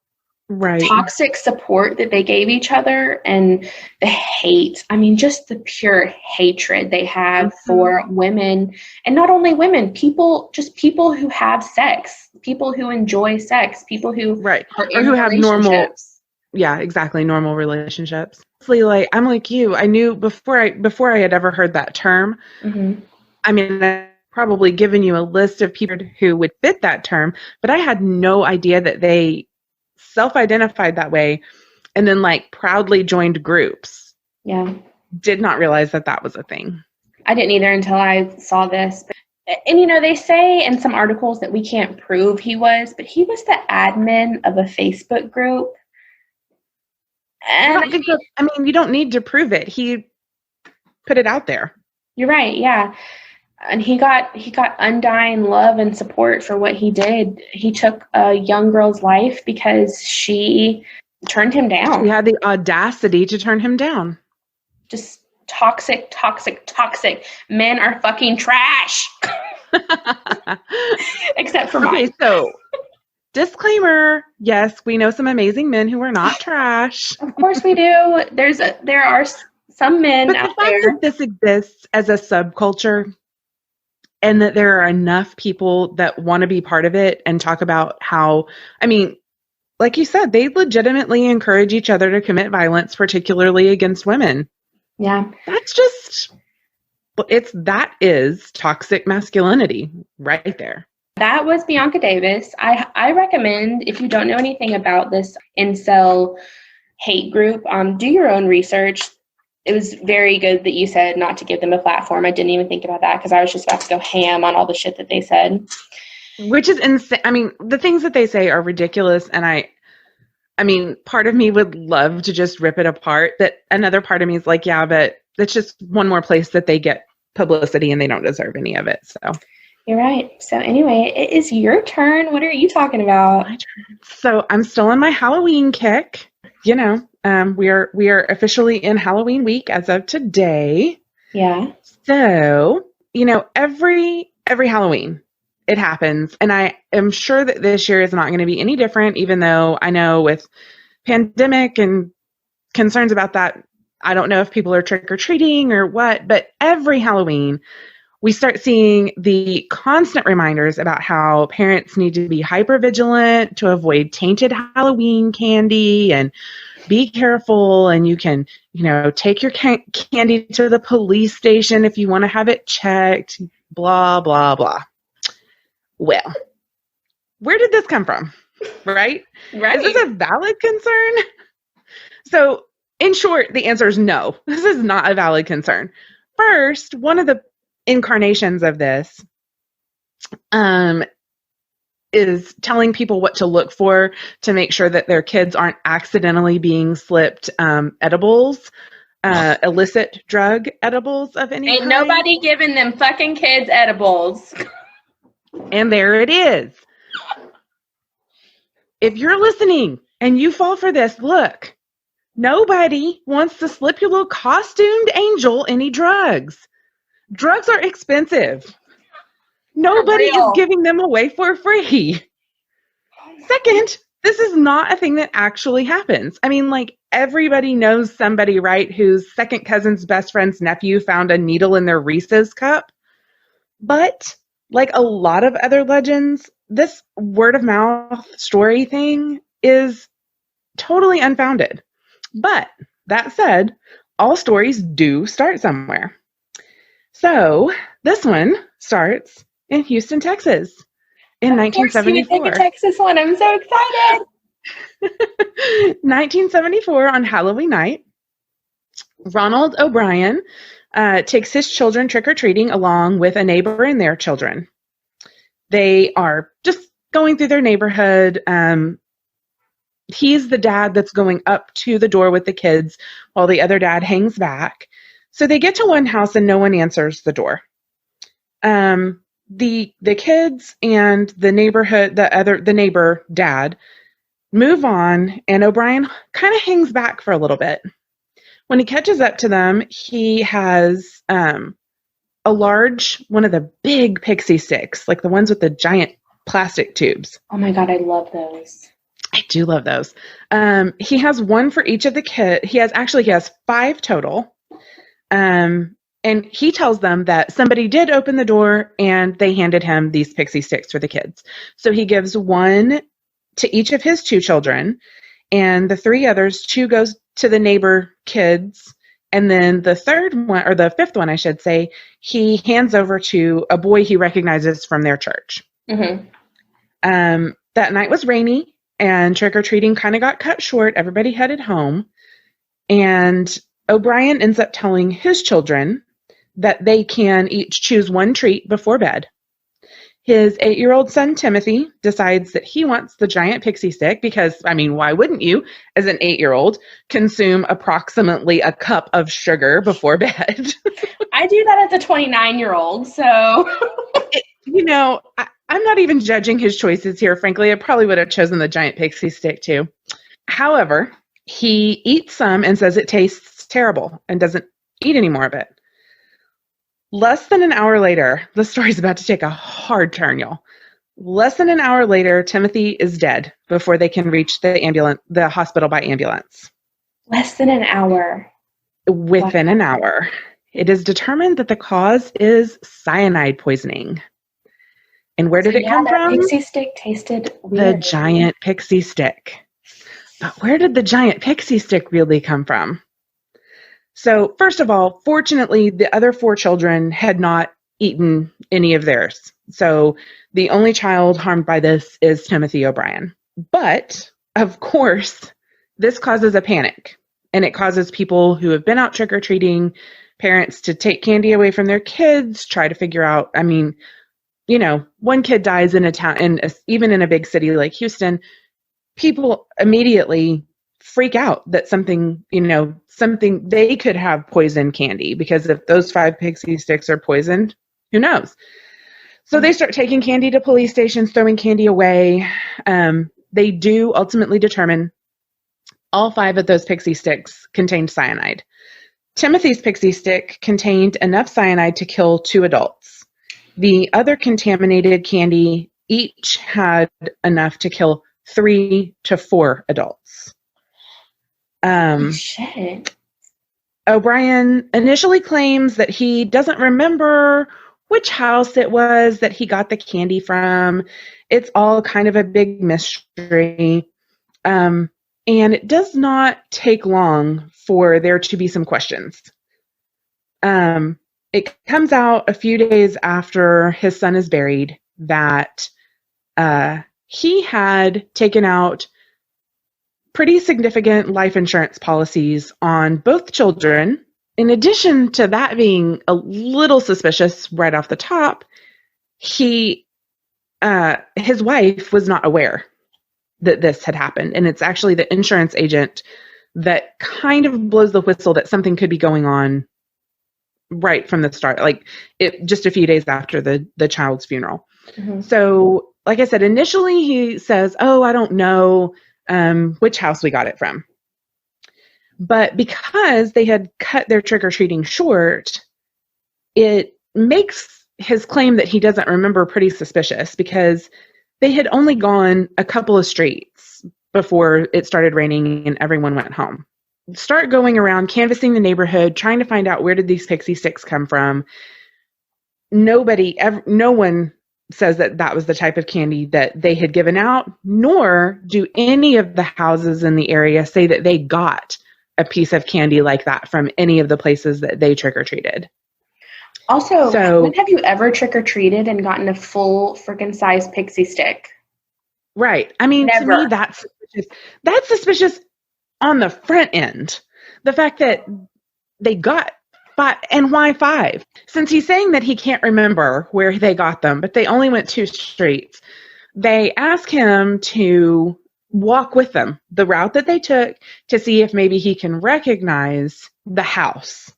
toxic support that they gave each other and the hate. I mean, just the pure hatred they have for women, and not only women, people who have sex, people who enjoy sex, people who or who have normal, normal relationships. Like I'm like you. I knew before I had ever heard that term. Mm-hmm. I mean, I've probably given you a list of people who would fit that term, but I had no idea that they self-identified that way and then like proudly joined groups. Yeah. Did not realize that was a thing. I didn't either until I saw this. And they say in some articles that we can't prove he was, but he was the admin of a Facebook group. And I mean, you don't need to prove it. He put it out there. You're right. Yeah. And he got undying love and support for what he did. He took a young girl's life because she turned him down. She had the audacity to turn him down. Just toxic, toxic, toxic. Men are fucking trash. Except for mine. Okay, so disclaimer, yes, we know some amazing men who are not trash. Of course we do. There are some men But out the fact there. that this exists as a subculture and that there are enough people that want to be part of it and talk about how, I mean, like you said, they legitimately encourage each other to commit violence, particularly against women. Yeah. That's just, that is toxic masculinity right there. That was Bianca Davis. I recommend, if you don't know anything about this incel hate group, do your own research. It was very good that you said not to give them a platform. I didn't even think about that because I was just about to go ham on all the shit that they said. Which is insane. I mean, the things that they say are ridiculous, and I mean, part of me would love to just rip it apart, but another part of me is like, yeah, but it's just one more place that they get publicity and they don't deserve any of it. So you're right. So anyway, it is your turn. What are you talking about? My turn. So I'm still on my Halloween kick. You know, we are officially in Halloween week as of today. Yeah. So, you know, every Halloween it happens, and I am sure that this year is not going to be any different, even though I know with pandemic and concerns about that, I don't know if people are trick-or-treating or what, but every Halloween we start seeing the constant reminders about how parents need to be hyper-vigilant to avoid tainted Halloween candy and be careful, and you can, you know, take your candy to the police station if you want to have it checked, blah, blah, blah. Well, where did this come from? Right? Right. Is this a valid concern? So, in short, the answer is no. This is not a valid concern. First, one of the incarnations of this is telling people what to look for to make sure that their kids aren't accidentally being slipped edibles, illicit drug edibles of any Ain't kind. nobody giving them fucking kids edibles. And there it is. If you're listening and you fall for this, look, nobody wants to slip your little costumed angel any drugs. Drugs are expensive. Nobody is giving them away for free. Second, this is not a thing that actually happens. I mean, like, everybody knows somebody, right, whose second cousin's best friend's nephew found a needle in their Reese's cup. But like a lot of other legends, this word of mouth story thing is totally unfounded. But that said, all stories do start somewhere. So this one starts in Houston, Texas in 1974. You pick a Texas one. I'm so excited. 1974 on Halloween night, Ronald O'Brien takes his children trick-or-treating along with a neighbor and their children. They are just going through their neighborhood. He's the dad that's going up to the door with the kids while the other dad hangs back. So they get to one house and no one answers the door. The kids and the neighbor dad move on, and O'Brien kind of hangs back for a little bit. When he catches up to them, he has a large, one of the big pixie sticks, like the ones with the giant plastic tubes. Oh my God, I love those. I do love those. He has one for each of the kids. He has 5 total. And he tells them that somebody did open the door and they handed him these pixie sticks for the kids. So he gives one to each of his 2 children, and the 3 others, 2 goes to the neighbor kids, and then the 3rd one, or the 5th one, I should say, he hands over to a boy he recognizes from their church. Mm-hmm. That night was rainy, and trick-or-treating kind of got cut short. Everybody headed home, and O'Brien ends up telling his children that they can each choose one treat before bed. His 8-year-old son, Timothy, decides that he wants the giant pixie stick because, I mean, why wouldn't you, as an 8-year-old, consume approximately a cup of sugar before bed? I do that as a 29-year-old, so... I'm not even judging his choices here. Frankly, I probably would have chosen the giant pixie stick too. However, he eats some and says it tastes terrible and doesn't eat any more of it. Less than an hour later, the story's about to take a hard turn, y'all. Less than an hour later, Timothy is dead before they can reach the hospital by ambulance. Less than an hour. Within an hour. It is determined that the cause is cyanide poisoning. And where did it come from? The pixie stick tasted weird. The giant pixie stick. But where did the giant pixie stick really come from? So, first of all, fortunately, the other 4 children had not eaten any of theirs. So, the only child harmed by this is Timothy O'Brien. But, of course, this causes a panic. And it causes people who have been out trick-or-treating, parents to take candy away from their kids, try to figure out, I mean, you know, one kid dies in a town, even in a big city like Houston, people immediately freak out that something they could have poisoned candy, because if those 5 pixie sticks are poisoned, who knows? So they start taking candy to police stations, throwing candy away. They do ultimately determine all 5 of those pixie sticks contained cyanide. Timothy's pixie stick contained enough cyanide to kill 2 adults. The other contaminated candy each had enough to kill 3 to 4 adults. Shit. O'Brien initially claims that he doesn't remember which house it was that he got the candy from. It's all kind of a big mystery. And it does not take long for there to be some questions. It comes out a few days after his son is buried that he had taken out pretty significant life insurance policies on both children. In addition to that being a little suspicious right off the top, his wife was not aware that this had happened. And it's actually the insurance agent that kind of blows the whistle that something could be going on right from the start, like just a few days after the child's funeral. Mm-hmm. So, like I said, initially he says, "Oh, I don't know which house we got it from." But because they had cut their trick-or-treating short, it makes his claim that he doesn't remember pretty suspicious, because they had only gone a couple of streets before it started raining and everyone went home. Start going around, canvassing the neighborhood, trying to find out where did these pixie sticks come from. No one says that that was the type of candy that they had given out, nor do any of the houses in the area say that they got a piece of candy like that from any of the places that they trick-or-treated. Also, when have you ever trick-or-treated and gotten a full freaking size pixie stick? Right. I mean, Never. To me, that's suspicious. That's suspicious on the front end. The fact that they got 5, and why 5? Since he's saying that he can't remember where they got them, but they only went 2 streets, they ask him to walk with them the route that they took to see if maybe he can recognize the house.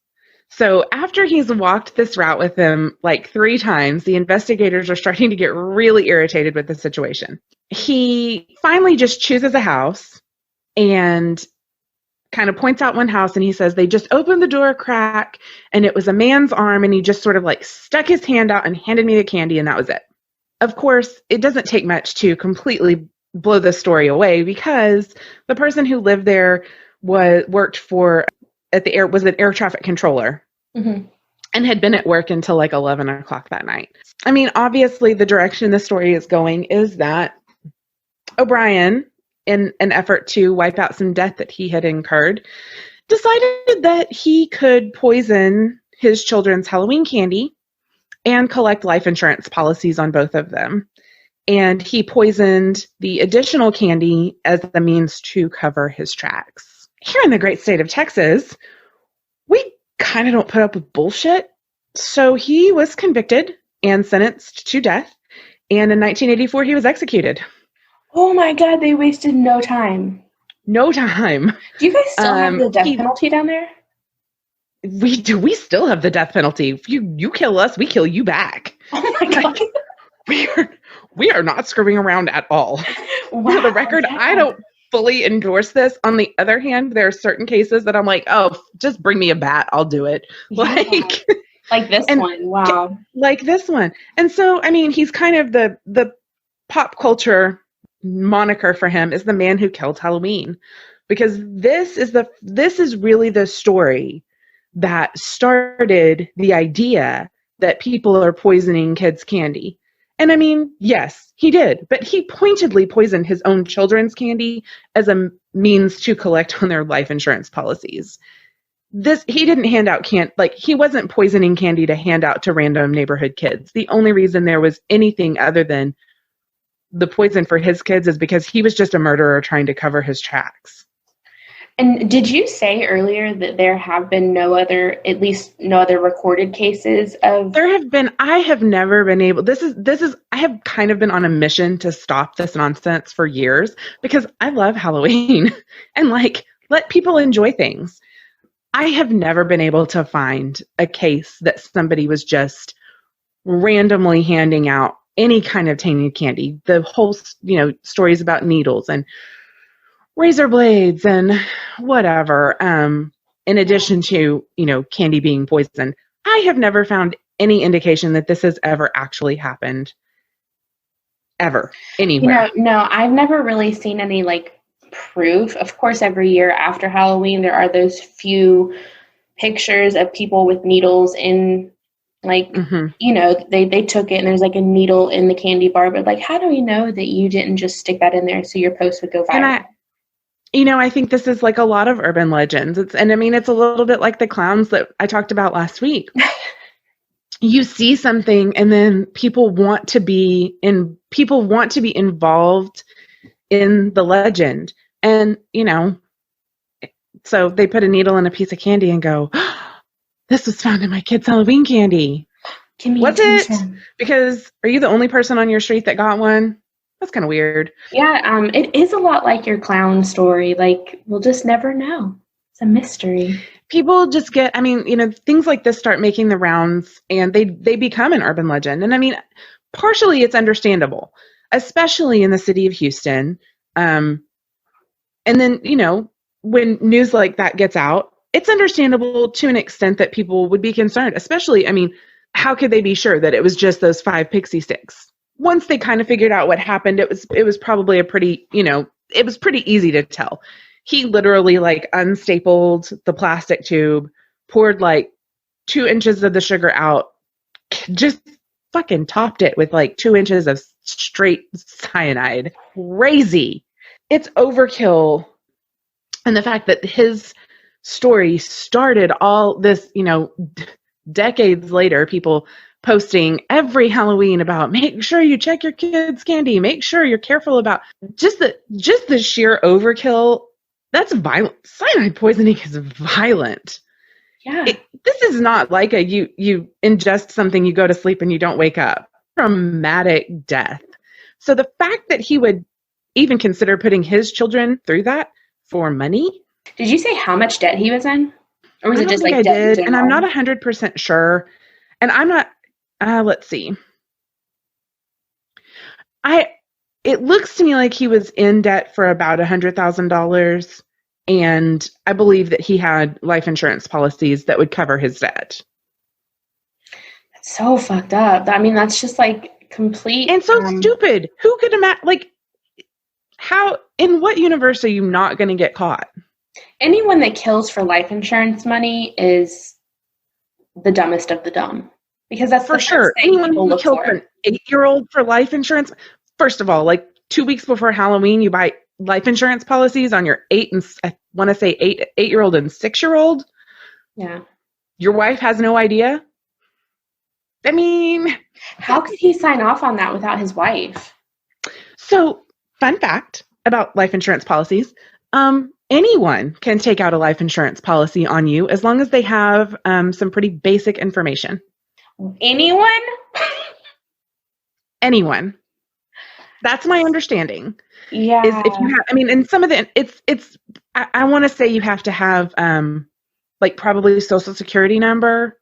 So after he's walked this route with them like 3 times, the investigators are starting to get really irritated with the situation. He finally just chooses a house and kind of points out one house, and he says they just opened the door a crack and it was a man's arm, and he just sort of like stuck his hand out and handed me the candy, and that was it. Of course, it doesn't take much to completely blow this story away, because the person who lived there worked was an air traffic controller. Mm-hmm. And had been at work until like 11 o'clock that night. I mean, obviously the direction the story is going is that O'Brien, in an effort to wipe out some debt that he had incurred, decided that he could poison his children's Halloween candy and collect life insurance policies on both of them. And he poisoned the additional candy as the means to cover his tracks. Here in the great state of Texas, we kind of don't put up with bullshit. So he was convicted and sentenced to death. And in 1984, he was executed. Oh my God, they wasted no time. No time. Do you guys still have the death penalty down there? We do. We still have the death penalty. If you kill us, we kill you back. Oh my God. We are not screwing around at all. Wow, For the record, yeah. fully endorse this. On the other hand, there are certain cases that I'm like, oh, just bring me a bat. I'll do it. Yeah. Like this and one. Wow. like this one. And so, I mean, he's kind of the pop culture moniker for him is the man who killed Halloween, because this is really the story that started the idea that people are poisoning kids' candy. And I mean, yes, he did, but he pointedly poisoned his own children's candy as a means to collect on their life insurance policies. He didn't hand out he wasn't poisoning candy to hand out to random neighborhood kids. The only reason there was anything other than the poison for his kids is because he was just a murderer trying to cover his tracks. And did you say earlier that there have been at least no other recorded cases of? There have been. I have never been able. I have kind of been on a mission to stop this nonsense for years because I love Halloween and let people enjoy things. I have never been able to find a case that somebody was just randomly handing out any kind of tainted candy. The whole, stories about needles and razor blades and whatever, in addition to, candy being poisoned. I have never found any indication that this has ever actually happened ever anywhere. No, I've never really seen any proof. Of course, every year after Halloween, there are those few pictures of people with needles in they took it and there's a needle in the candy bar, but how do we know that you didn't just stick that in there so your post would go viral? And I think this is a lot of urban legends. It's a little bit like the clowns that I talked about last week. You see something and then people want to be involved in the legend. And, so they put a needle in a piece of candy and go, oh, this was found in my kid's Halloween candy. Was it? Because are you the only person on your street that got one? That's kind of weird. Yeah, it is a lot like your clown story. We'll just never know. It's a mystery. People just get, things like this start making the rounds and they become an urban legend. And partially it's understandable, especially in the city of Houston. And then, when news like that gets out, it's understandable to an extent that people would be concerned, especially, how could they be sure that it was just those 5 pixie sticks? Once they kind of figured out what happened, it was probably it was pretty easy to tell. He literally unstapled the plastic tube, poured 2 inches of the sugar out, just fucking topped it with 2 inches of straight cyanide. Crazy. It's overkill. And the fact that his story started all this, decades later, people posting every Halloween about make sure you check your kids' candy, make sure you're careful about just the sheer overkill. That's violent. Cyanide poisoning is violent. Yeah. This is not like you ingest something, you go to sleep and you don't wake up. Traumatic death. So the fact that he would even consider putting his children through that for money. Did you say how much debt he was in? Or was it just I did, and I'm not 100% sure. And I'm not, let's see. It looks to me like he was in debt for about $100,000. And I believe that he had life insurance policies that would cover his debt. That's so fucked up. That's just complete. And so stupid. Who could imagine, how, in what universe are you not going to get caught? Anyone that kills for life insurance money is the dumbest of the dumb. Because that's for sure. Anyone who killed an 8-year-old for life insurance, first of all, 2 weeks before Halloween, you buy life insurance policies on your 8-year-old and 6-year-old. Yeah. Your wife has no idea. How could he sign off on that without his wife? So, fun fact about life insurance policies. Anyone can take out a life insurance policy on you as long as they have some pretty basic information. Anyone? Anyone. That's my understanding. Yeah. Is if you have, and some of the, I want to say you have to have, probably a social security number.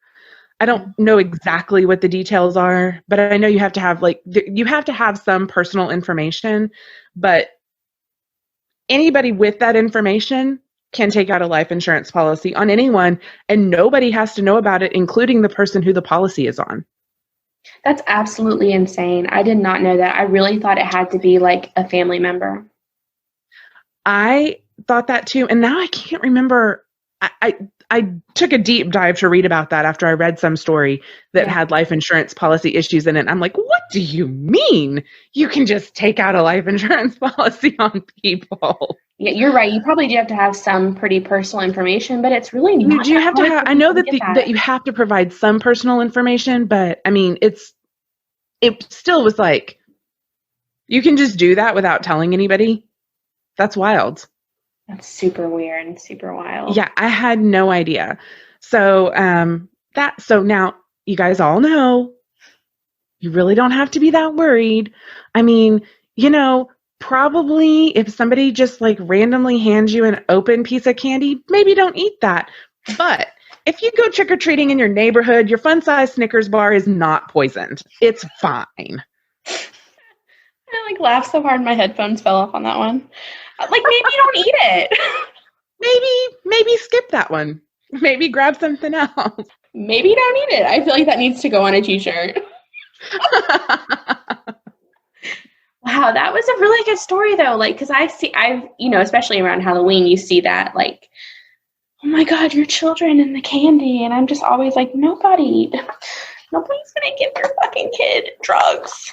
I don't know exactly what the details are, but I know you have to have, you have to have some personal information, but anybody with that information can take out a life insurance policy on anyone, and nobody has to know about it, including the person who the policy is on. That's absolutely insane. I did not know that. I really thought it had to be like a family member. I thought that too, and now I can't remember. I took a deep dive to read about that after I read some story that had life insurance policy issues in it. I'm like, what do you mean you can just take out a life insurance policy on people? Yeah, you're right. You probably do have to have some pretty personal information, but it's really not. You have to have. I know that that you have to provide some personal information, but I mean, it still was like, you can just do that without telling anybody. That's wild. That's super weird and super wild. Yeah, I had no idea. So so now you guys all know you really don't have to be that worried. I mean, probably if somebody just like randomly hands you an open piece of candy, maybe don't eat that. But if you go trick-or-treating in your neighborhood, your fun-size Snickers bar is not poisoned. It's fine. I like laughed so hard my headphones fell off on that one. Like, maybe don't eat it. Maybe skip that one. Maybe grab something else. Maybe don't eat it. I feel like that needs to go on a t-shirt. Wow, that was a really good story though. Like, because especially around Halloween, you see that like, oh my God, your children and the candy. And I'm just always like, nobody's gonna give your fucking kid drugs.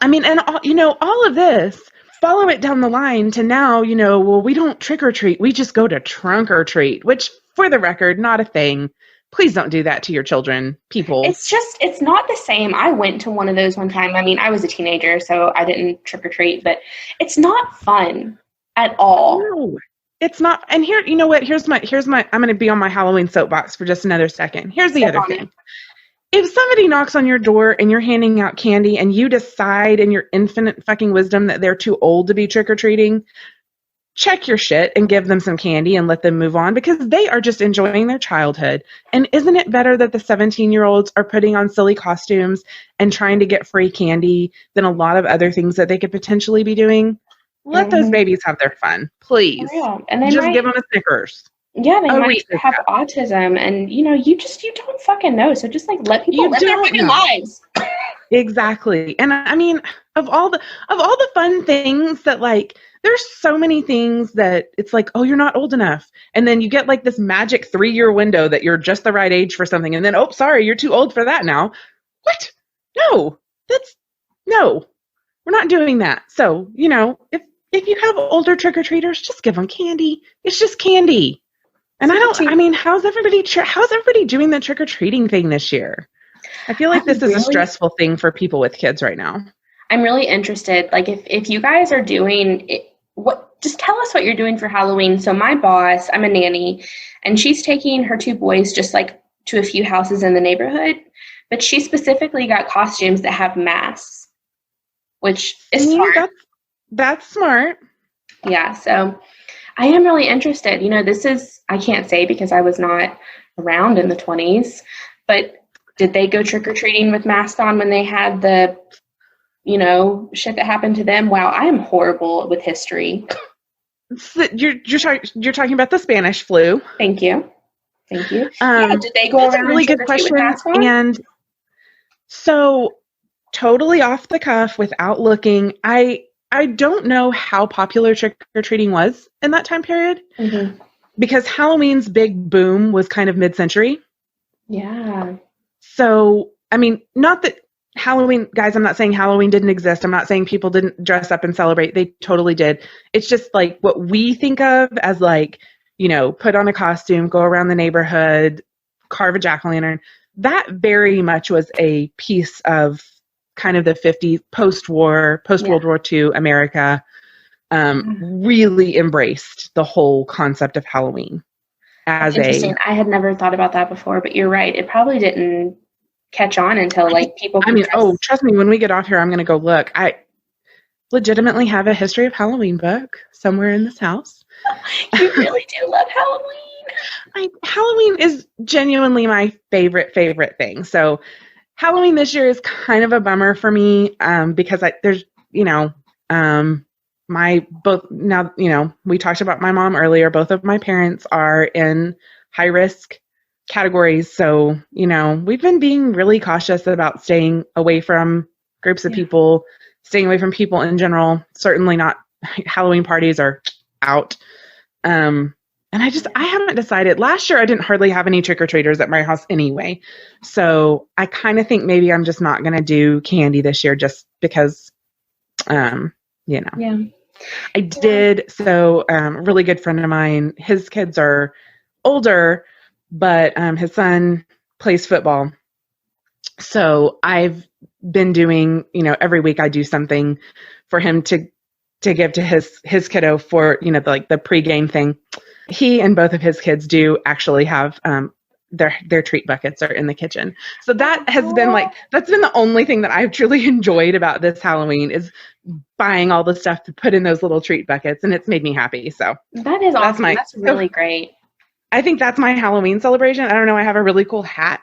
I mean, and all of this, follow it down the line to now, well, we don't trick or treat. We just go to trunk or treat, which for the record, not a thing. Please don't do that to your children, people. It's not the same. I went to one of those one time. I mean, I was a teenager, so I didn't trick or treat, but it's not fun at all. No, it's not. And here, you know what? Here's my, I'm going to be on my Halloween soapbox for just another second. Here's the other thing. If somebody knocks on your door and you're handing out candy and you decide in your infinite fucking wisdom that they're too old to be trick-or-treating, check your shit and give them some candy and let them move on, because they are just enjoying their childhood. And isn't it better that the 17-year-olds are putting on silly costumes and trying to get free candy than a lot of other things that they could potentially be doing? Let those babies have their fun, please. And they just give them a Snickers. Yeah, they might have autism, and you don't fucking know. So just like let people live their fucking lives. Exactly. And I mean, of all the fun things that like, there's so many things that it's like, oh, you're not old enough, and then you get like this magic 3-year window that you're just the right age for something, and then oh, sorry, you're too old for that now. What? No, we're not doing that. So if you have older trick or treaters, just give them candy. It's just candy. And how's everybody doing the trick-or-treating thing this year? I feel like this is a stressful thing for people with kids right now. I'm really interested. Like, if you guys are doing it, just tell us what you're doing for Halloween. So my boss, I'm a nanny, and she's taking her 2 boys just like to a few houses in the neighborhood, but she specifically got costumes that have masks, which is smart. That's smart. Yeah, so I am really interested. I can't say because I was not around in the 20s, but did they go trick-or-treating with masks on when they had the, shit that happened to them? Wow, I am horrible with history. So you're talking about the Spanish flu. Thank you. Yeah, did they go around? That's a really good question. And so, totally off the cuff, without looking, I don't know how popular trick-or-treating was in that time period, because Halloween's big boom was kind of mid-century. Yeah. So, I mean, not that Halloween, guys, I'm not saying Halloween didn't exist. I'm not saying people didn't dress up and celebrate. They totally did. It's just like what we think of as like, put on a costume, go around the neighborhood, carve a jack-o'-lantern. That very much was a piece of kind of the 50s post-World War II America, really embraced the whole concept of Halloween as interesting. I had never thought about that before, but you're right. It probably didn't catch on until like people. Trust me, when we get off here, I'm going to go look. I legitimately have a history of Halloween book somewhere in this house. You really do love Halloween. Halloween is genuinely my favorite thing. So Halloween this year is kind of a bummer for me, because there's, both now, we talked about my mom earlier. Both of my parents are in high risk categories. So, we've been being really cautious about staying away from groups of people, staying away from people in general. Certainly not Halloween parties are out. And I haven't decided. Last year, I didn't hardly have any trick-or-treaters at my house anyway. So I kind of think maybe I'm just not going to do candy this year just because, Yeah. I did. So a really good friend of mine, his kids are older, but his son plays football. So I've been doing, every week I do something for him to give to his kiddo for, the pregame thing. He and both of his kids do actually have their treat buckets are in the kitchen. So that has been that's been the only thing that I've truly enjoyed about this Halloween is buying all the stuff to put in those little treat buckets, and it's made me happy. So that is awesome. That's really great. I think that's my Halloween celebration. I don't know. I have a really cool hat.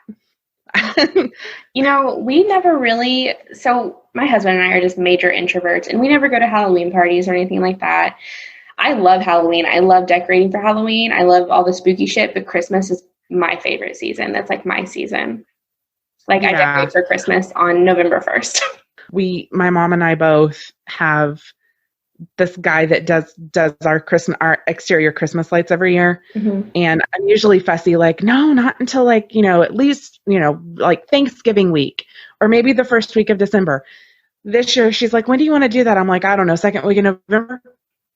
We never really, so my husband and I are just major introverts, and we never go to Halloween parties or anything like that. I love Halloween. I love decorating for Halloween. I love all the spooky shit, but Christmas is my favorite season. That's like my season. I decorate for Christmas on November 1st. My mom and I both have this guy that does our exterior Christmas lights every year. Mm-hmm. And I'm usually fussy, no, not until at least, Thanksgiving week or maybe the first week of December. This year, she's like, when do you want to do that? I'm like, I don't know, second week in November?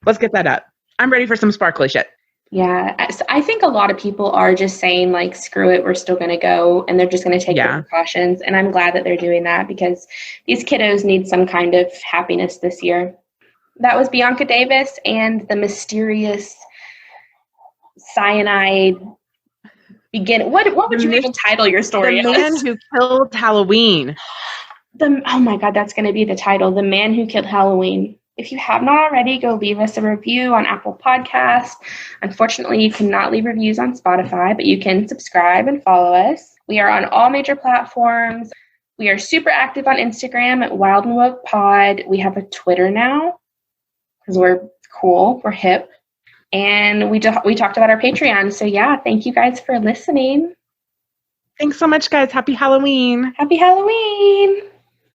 Let's get that up. I'm ready for some sparkly shit. Yeah. So I think a lot of people are just saying screw it, we're still going to go. And they're just going to take the precautions. And I'm glad that they're doing that because these kiddos need some kind of happiness this year. That was Bianca Davis and the mysterious cyanide begin. What would you even title your story? The Man Who Killed Halloween. Oh my God, that's going to be the title. The Man Who Killed Halloween. If you have not already, go leave us a review on Apple Podcasts. Unfortunately, you cannot leave reviews on Spotify, but you can subscribe and follow us. We are on all major platforms. We are super active on Instagram at Wild and Woke Pod. We have a Twitter now because we're cool, we're hip. And we talked about our Patreon. So yeah, thank you guys for listening. Thanks so much, guys. Happy Halloween. Happy Halloween.